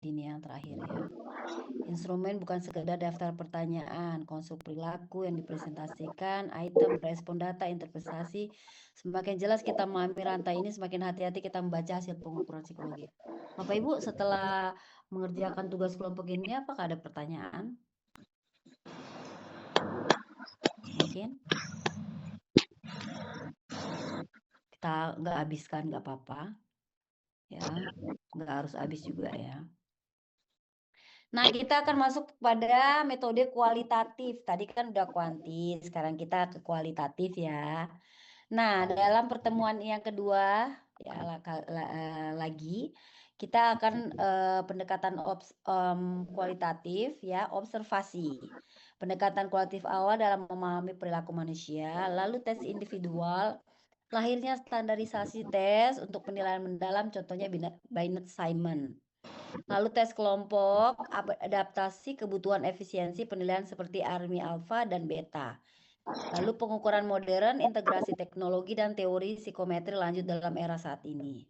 dini yang terakhir ya. Instrumen bukan sekedar daftar pertanyaan, konstruk perilaku yang dipresentasikan, item, respon data, interpretasi. Semakin jelas kita memahami rantai ini, semakin hati-hati kita membaca hasil pengukuran psikologi. Bapak Ibu, setelah mengerjakan tugas kelompok ini, apakah ada pertanyaan? Mungkin kita nggak habiskan, nggak apa-apa. Ya, nggak harus habis juga ya. Nah, kita akan masuk pada metode kualitatif. Tadi kan udah kuantis, sekarang kita ke kualitatif ya. Nah, dalam pertemuan yang kedua ya lagi kita akan pendekatan kualitatif ya, observasi. Pendekatan kualitatif awal dalam memahami perilaku manusia, lalu tes individual, lahirnya standarisasi tes untuk penilaian mendalam, contohnya Binet-Simon. Lalu tes kelompok, adaptasi kebutuhan efisiensi penilaian seperti ARMI alfa dan beta. Lalu pengukuran modern, integrasi teknologi dan teori psikometri lanjut dalam era saat ini.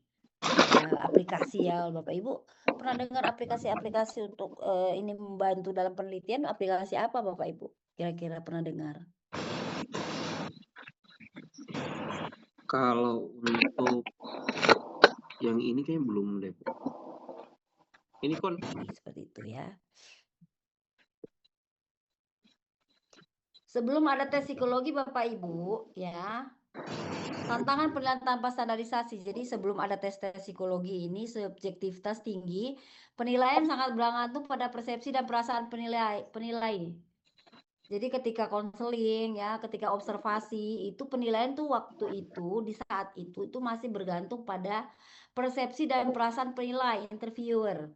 Ya, aplikasi ya Bapak Ibu. Pernah dengar aplikasi-aplikasi untuk ini membantu dalam penelitian? Aplikasi apa Bapak Ibu? Kira-kira pernah dengar? Kalau untuk yang ini kayaknya belum deh. Ini kan seperti itu ya. Sebelum ada tes psikologi Bapak Ibu ya, tantangan penilaian tanpa standarisasi. Jadi sebelum ada tes-tes psikologi ini subjektivitas tinggi, penilaian sangat bergantung pada persepsi dan perasaan penilai. Jadi ketika konseling ya, ketika observasi itu penilaian tuh waktu itu di saat itu masih bergantung pada persepsi dan perasaan penilai interviewer.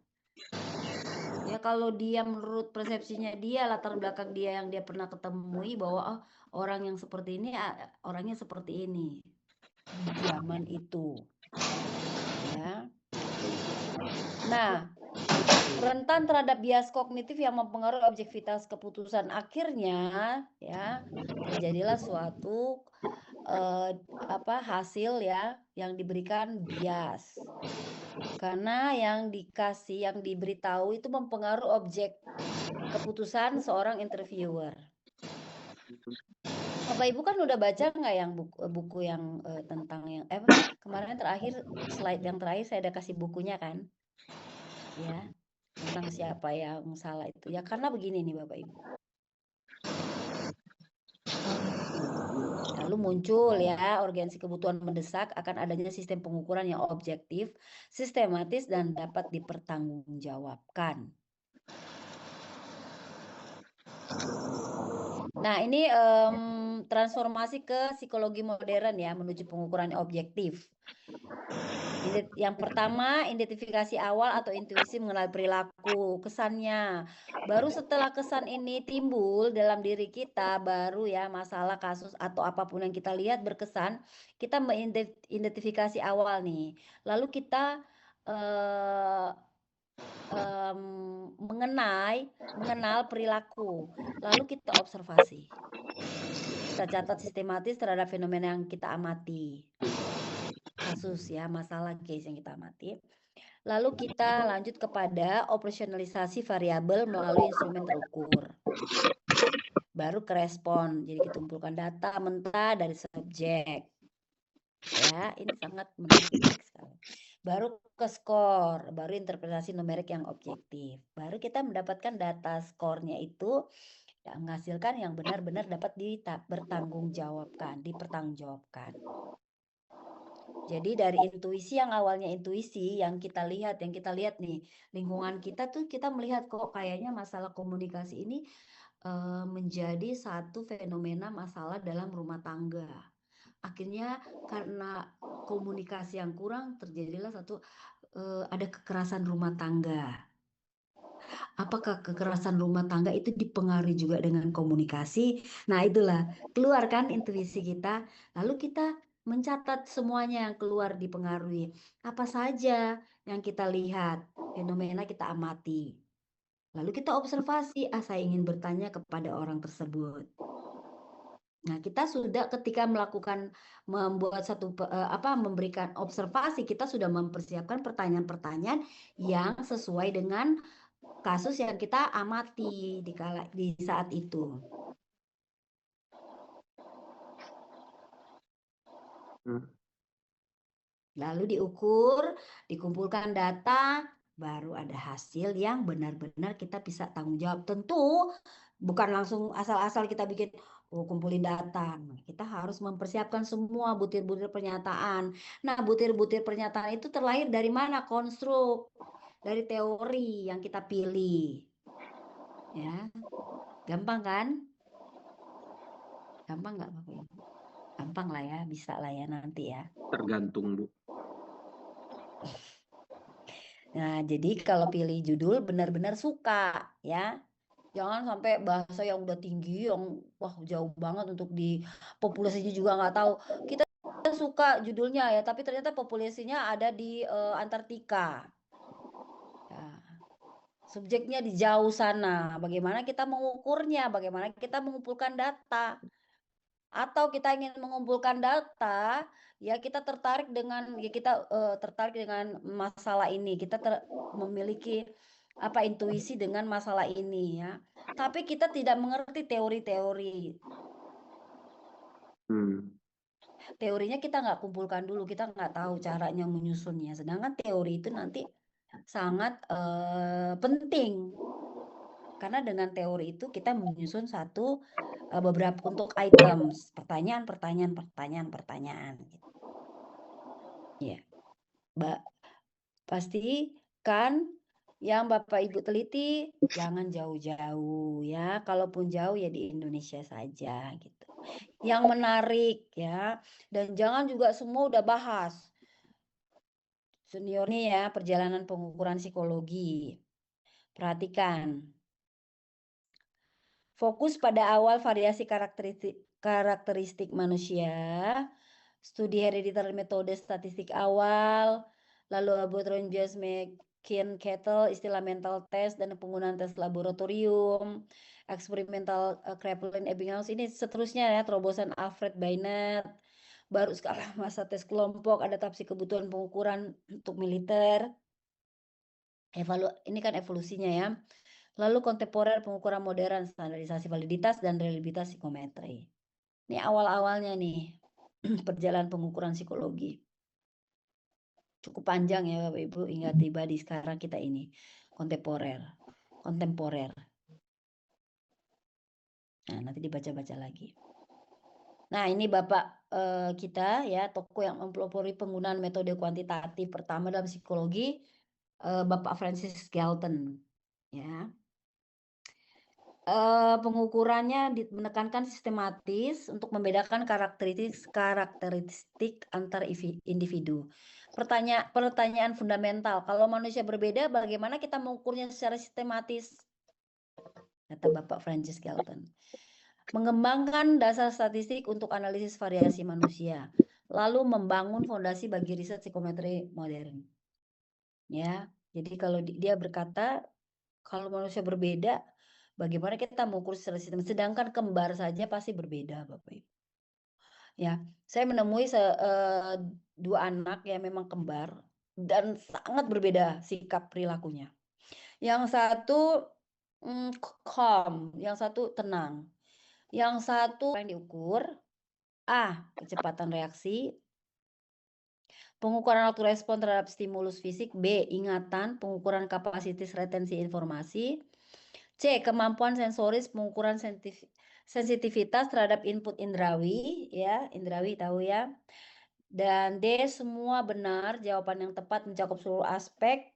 Ya kalau dia menurut persepsinya dia, latar belakang dia yang dia pernah ketemui bahwa oh, orang yang seperti ini orangnya seperti ini di zaman itu. Ya. Nah, rentan terhadap bias kognitif yang mempengaruhi objektivitas keputusan, akhirnya ya terjadilah suatu hasil ya yang diberikan bias. Karena yang diberitahu itu mempengaruhi objek keputusan seorang interviewer. Bapak Ibu kan udah baca nggak yang buku yang tentang yang kemarin terakhir slide yang terakhir saya ada kasih bukunya kan? Ya, tentang siapa yang salah itu. Ya karena begini nih Bapak Ibu. Lalu muncul ya urgensi kebutuhan mendesak akan adanya sistem pengukuran yang objektif, sistematis dan dapat dipertanggungjawabkan. Nah, ini transformasi ke psikologi modern ya, menuju pengukuran objektif. Yang pertama, identifikasi awal atau intuisi mengenal perilaku, kesannya. Baru setelah kesan ini timbul dalam diri kita, baru ya masalah, kasus, atau apapun yang kita lihat berkesan, kita mengidentifikasi awal nih. Lalu kita mengenal perilaku, lalu kita observasi. Kita catat sistematis terhadap fenomena yang kita amati. Kasus ya, masalah case yang kita amati. Lalu kita lanjut kepada operasionalisasi variabel melalui instrumen terukur. Baru ke respon, jadi kita kumpulkan data mentah dari subjek. Ya, ini sangat menarik sekali. Baru ke skor, baru interpretasi numerik yang objektif. Baru kita mendapatkan data skornya itu yang menghasilkan yang benar-benar dapat dipertanggungjawabkan. Jadi dari intuisi yang awalnya intuisi yang kita lihat nih, lingkungan kita tuh kita melihat kok kayaknya masalah komunikasi ini menjadi satu fenomena masalah dalam rumah tangga. Akhirnya karena komunikasi yang kurang terjadilah ada kekerasan rumah tangga. Apakah kekerasan rumah tangga itu dipengaruhi juga dengan komunikasi? Nah, itulah keluarkan intuisi kita, lalu kita mencatat semuanya yang keluar dipengaruhi. Apa saja yang kita lihat, fenomena kita amati. Lalu kita observasi, saya ingin bertanya kepada orang tersebut. Nah, kita sudah ketika membuat memberikan observasi, kita sudah mempersiapkan pertanyaan-pertanyaan yang sesuai dengan kasus yang kita amati di saat itu. Lalu diukur, dikumpulkan data, baru ada hasil yang benar-benar kita bisa tanggung jawab. Tentu bukan langsung asal-asal kita bikin, kumpulin data. Kita harus mempersiapkan semua butir-butir pernyataan. Nah, butir-butir pernyataan itu terlahir dari mana? Konstruk, dari teori yang kita pilih. Ya, gampang kan? Gampang nggak Bapak Ibu? Gampang lah ya, bisa lah ya nanti ya. Tergantung, Bu. Nah, jadi kalau pilih judul benar-benar suka ya. Jangan sampai bahasa yang udah tinggi, yang wah jauh banget untuk di populasinya juga nggak tahu. Kita suka judulnya ya, tapi ternyata populasinya ada di Antartika. Ya. Subjeknya di jauh sana. Bagaimana kita mengukurnya? Bagaimana kita mengumpulkan data? Atau kita ingin mengumpulkan data, ya kita tertarik dengan masalah ini. Kita memiliki intuisi dengan masalah ini ya. Tapi kita tidak mengerti teori-teori. Teorinya kita nggak kumpulkan dulu, kita nggak tahu caranya menyusunnya. Sedangkan teori itu nanti sangat penting. Karena dengan teori itu kita menyusun beberapa untuk items, pertanyaan. Gitu. Ya, pastikan yang Bapak Ibu teliti jangan jauh-jauh ya. Kalaupun jauh ya di Indonesia saja gitu. Yang menarik ya. Dan jangan juga semua udah bahas. Senior nih ya, perjalanan pengukuran psikologi. Perhatikan. Fokus pada awal variasi karakteristik manusia. Studi hereditary metode statistik awal. Lalu Abutronius Jones McKin-Kettle, istilah mental test dan penggunaan tes laboratorium, eksperimental Kraepelin-Ebbinghaus, ini seterusnya ya, terobosan Alfred Binet, baru skala masa tes kelompok, adaptasi kebutuhan pengukuran untuk militer, ini kan evolusinya ya. Lalu kontemporer pengukuran modern, standarisasi validitas dan reliabilitas psikometri. Ini awal-awalnya nih, perjalanan pengukuran psikologi. Cukup panjang ya Bapak Ibu, hingga tiba di sekarang kita ini kontemporer. Nah, nanti dibaca-baca lagi. Nah, ini Bapak kita ya, tokoh yang mempelopori penggunaan metode kuantitatif pertama dalam psikologi, Bapak Francis Galton. Ya. Pengukurannya menekankan sistematis untuk membedakan karakteristik antar individu. Pertanyaan fundamental, kalau manusia berbeda, bagaimana kita mengukurnya secara sistematis? Kata Bapak Francis Galton. Mengembangkan dasar statistik untuk analisis variasi manusia, lalu membangun fondasi bagi riset psikometri modern. Ya, jadi kalau dia berkata, kalau manusia berbeda, bagaimana kita mengukur secara sistem? Sedangkan kembar saja pasti berbeda, Bapak Ibu. Ya, saya menemui dua anak yang memang kembar dan sangat berbeda sikap perilakunya. Yang satu calm, yang satu tenang. Yang satu yang diukur A, kecepatan reaksi, pengukuran waktu respon terhadap stimulus fisik, B, ingatan, pengukuran kapasitas retensi informasi, C, kemampuan sensoris, pengukuran sensitivitas terhadap input indrawi, ya, indrawi tahu ya. Dan D, semua benar, jawaban yang tepat mencakup seluruh aspek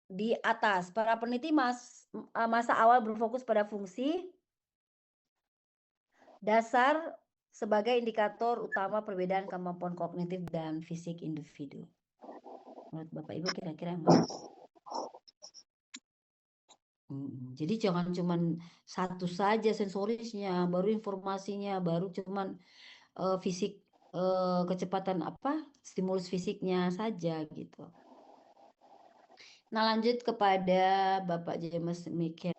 di atas. Para peneliti masa awal berfokus pada fungsi dasar sebagai indikator utama perbedaan kemampuan kognitif dan fisik individu. Menurut Bapak Ibu kira-kira yang mana? Jadi jangan cuman satu saja sensorisnya, baru informasinya, baru cuman fisik, kecepatan stimulus fisiknya saja gitu. Nah, lanjut kepada Bapak James McKin.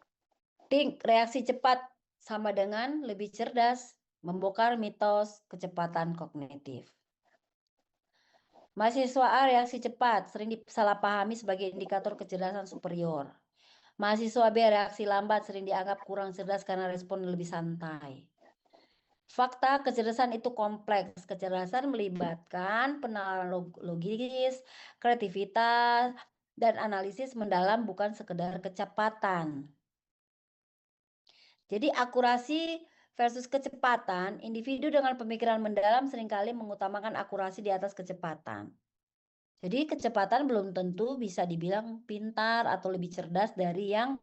Reaksi cepat sama dengan lebih cerdas, membongkar mitos kecepatan kognitif. Mahasiswa A reaksi cepat, sering disalahpahami sebagai indikator kecerdasan superior. Mahasiswa B reaksi lambat, sering dianggap kurang cerdas karena respon lebih santai. Fakta kecerdasan itu kompleks. Kecerdasan melibatkan penalaran logis, kreativitas, dan analisis mendalam, bukan sekedar kecepatan. Jadi akurasi versus kecepatan, individu dengan pemikiran mendalam seringkali mengutamakan akurasi di atas kecepatan. Jadi kecepatan belum tentu bisa dibilang pintar atau lebih cerdas dari yang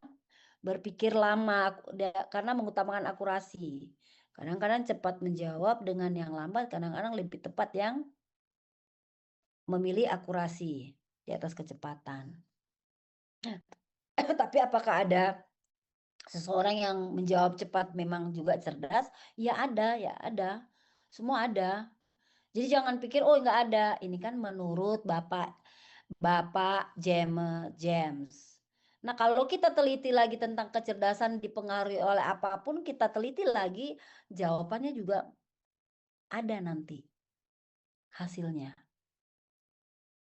berpikir lama, karena mengutamakan akurasi. Kadang-kadang cepat menjawab dengan yang lambat, kadang-kadang lebih tepat yang memilih akurasi di atas kecepatan. Tapi apakah ada seseorang yang menjawab cepat memang juga cerdas? Ya ada, semua ada. Jadi jangan pikir, "Oh nggak ada," ini kan menurut Bapak James. Nah, kalau kita teliti lagi tentang kecerdasan dipengaruhi oleh apapun, kita teliti lagi, jawabannya juga ada nanti hasilnya.